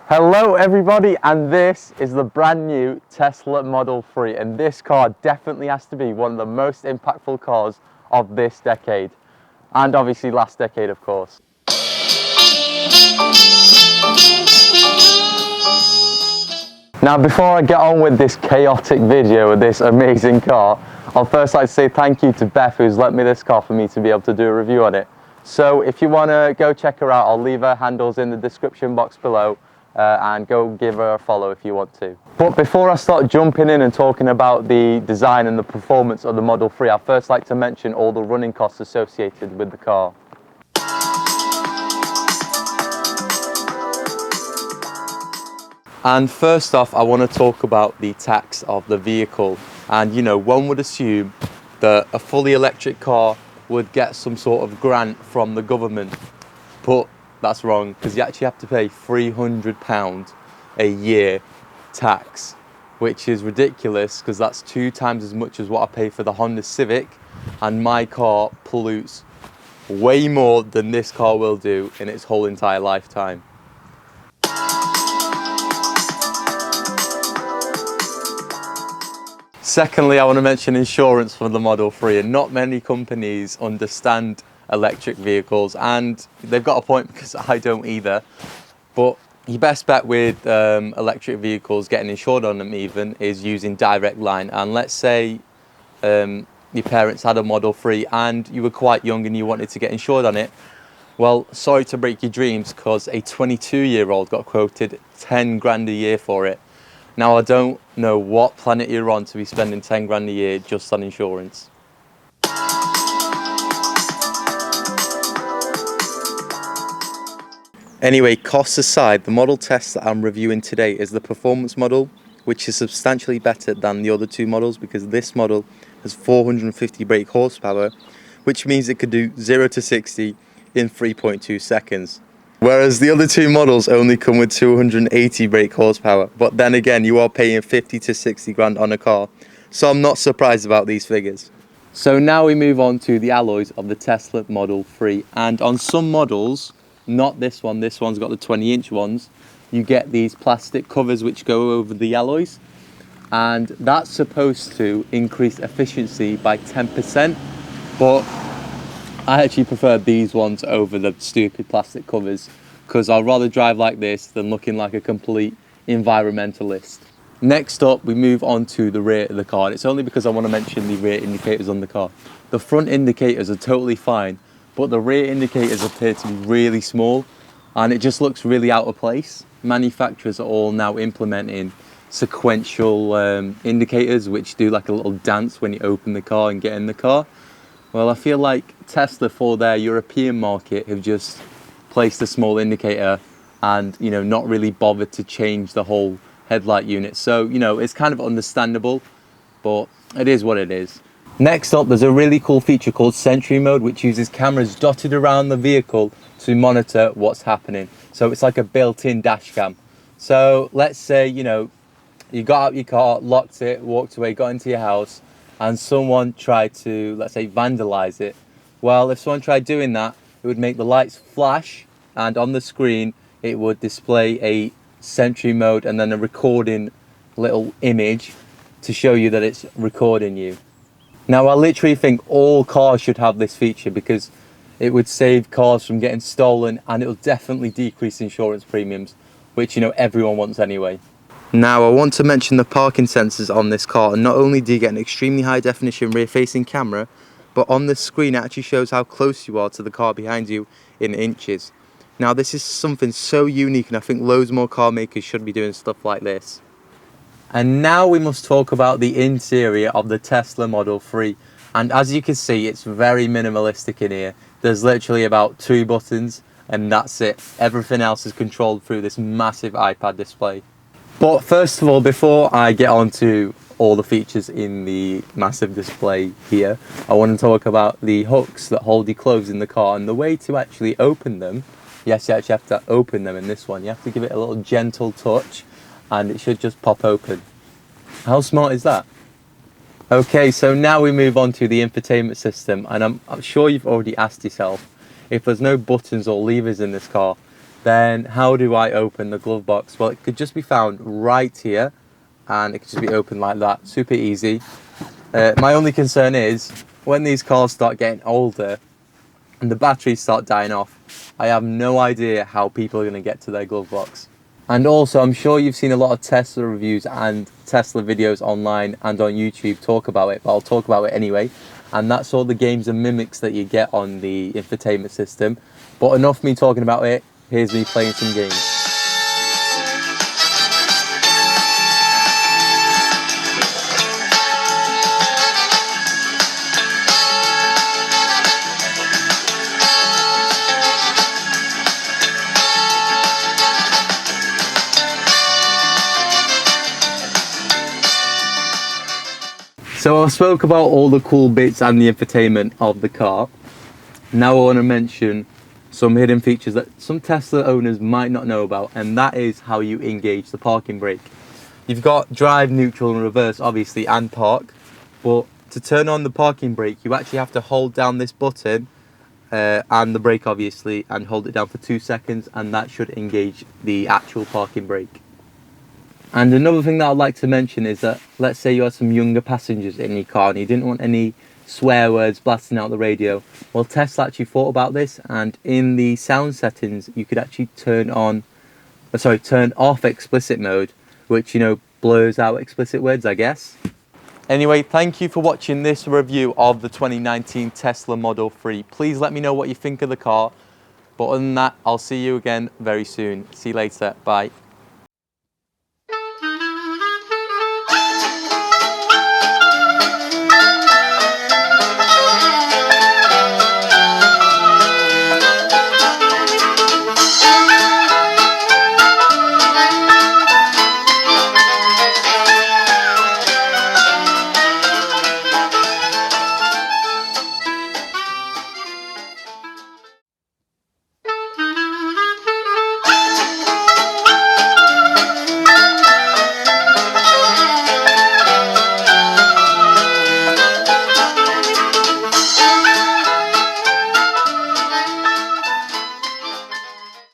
Hello everybody, and this is the brand new Tesla Model 3, and this car definitely has to be one of the most impactful cars of this decade, and obviously last decade of course. Now before I get on with this chaotic video with this amazing car, I'll first like to say thank you to Beth who's lent me this car for me to be able to do a review on it. So if you want to go check her out, I'll leave her handles in the description box below. And go give her a follow if you want to. But before I start jumping in and talking about the design and the performance of the Model 3, I'd first like to mention all the running costs associated with the car. And first off, I want to talk about the tax of the vehicle. And you know, one would assume that a fully electric car would get some sort of grant from the government, but that's wrong, because you actually have to pay £300 a year tax, which is ridiculous because that's 2 times as much as what I pay for the Honda Civic, and my car pollutes way more than this car will do in its whole entire lifetime. Secondly, I want to mention insurance for the Model 3, and not many companies understand electric vehicles, and they've got a point because I don't either. But your best bet with electric vehicles, getting insured on them even, is using direct line. And let's say your parents had a Model 3 and you were quite young and you wanted to get insured on it. Well, sorry to break your dreams, because a 22-year-old got quoted 10 grand a year for it. Now I don't know what planet you're on to be spending 10 grand a year just on insurance. Anyway, costs aside, the model test that I'm reviewing today is the performance model, which is substantially better than the other two models because this model has 450 brake horsepower, which means it could do 0 to 60 in 3.2 seconds. Whereas the other two models only come with 280 brake horsepower, but then again, you are paying 50 to 60 grand on a car, so I'm not surprised about these figures. So now we move on to the alloys of the Tesla Model 3, and on some models, not this one's got the 20-inch ones, you get these plastic covers which go over the alloys, and that's supposed to increase efficiency by 10%, but I actually prefer these ones over the stupid plastic covers because I'd rather drive like this than looking like a complete environmentalist. Next up, we move on to the rear of the car. It's only because I want to mention the rear indicators on the car. The front indicators are totally fine, but the rear indicators appear to be really small and it just looks really out of place. Manufacturers are all now implementing sequential indicators which do like a little dance when you open the car and get in the car. Well, I feel like Tesla, for their European market, have just placed a small indicator and, you know, not really bothered to change the whole headlight unit. So, you know, it's kind of understandable, but it is what it is. Next up, there's a really cool feature called Sentry Mode, which uses cameras dotted around the vehicle to monitor what's happening. So it's like a built-in dash cam. So let's say, you know, you got out your car, locked it, walked away, got into your house, and someone tried to, let's say, vandalize it. Well, if someone tried doing that, it would make the lights flash, and on the screen it would display a Sentry Mode and then a recording little image to show you that it's recording you. Now, I literally think all cars should have this feature because it would save cars from getting stolen, and it'll definitely decrease insurance premiums, which, you know, everyone wants anyway. Now, I want to mention the parking sensors on this car, and not only do you get an extremely high definition rear facing camera, but on the screen it actually shows how close you are to the car behind you in inches. Now, this is something so unique, and I think loads more car makers should be doing stuff like this. And now we must talk about the interior of the Tesla Model 3. And as you can see, it's very minimalistic in here. There's literally about 2 buttons and that's it. Everything else is controlled through this massive iPad display. But first of all, before I get on to all the features in the massive display here, I want to talk about the hooks that hold your clothes in the car and the way to actually open them. Yes, you actually have to open them in this one. You have to give it a little gentle touch and it should just pop open. How smart is that? Okay, so now we move on to the infotainment system, and I'm sure you've already asked yourself, if there's no buttons or levers in this car, Then how do I open the glove box? Well, it could just be found right here, and it could just be opened like that, super easy. My only concern is when these cars start getting older and the batteries start dying off, I have no idea how people are going to get to their glove box. And also, I'm sure you've seen a lot of Tesla reviews and Tesla videos online and on YouTube talk about it, but I'll talk about it anyway. And that's all the games and mimics that you get on the infotainment system. But enough me talking about it, here's me playing some games. So I spoke about all the cool bits and the infotainment of the car. Now I want to mention some hidden features that some Tesla owners might not know about, and that is how you engage the parking brake. You've got drive, neutral and reverse obviously, and park, but to turn on the parking brake you actually have to hold down this button and the brake obviously, and hold it down for 2 seconds, and that should engage the actual parking brake. And another thing that I'd like to mention is that, let's say you had some younger passengers in your car and you didn't want any swear words blasting out the radio. Well, Tesla actually thought about this, and in the sound settings you could actually turn off explicit mode, which, you know, blurs out explicit words, I guess. Anyway, thank you for watching this review of the 2019 Tesla Model 3. Please let me know what you think of the car. But other than that, I'll see you again very soon. See you later. Bye.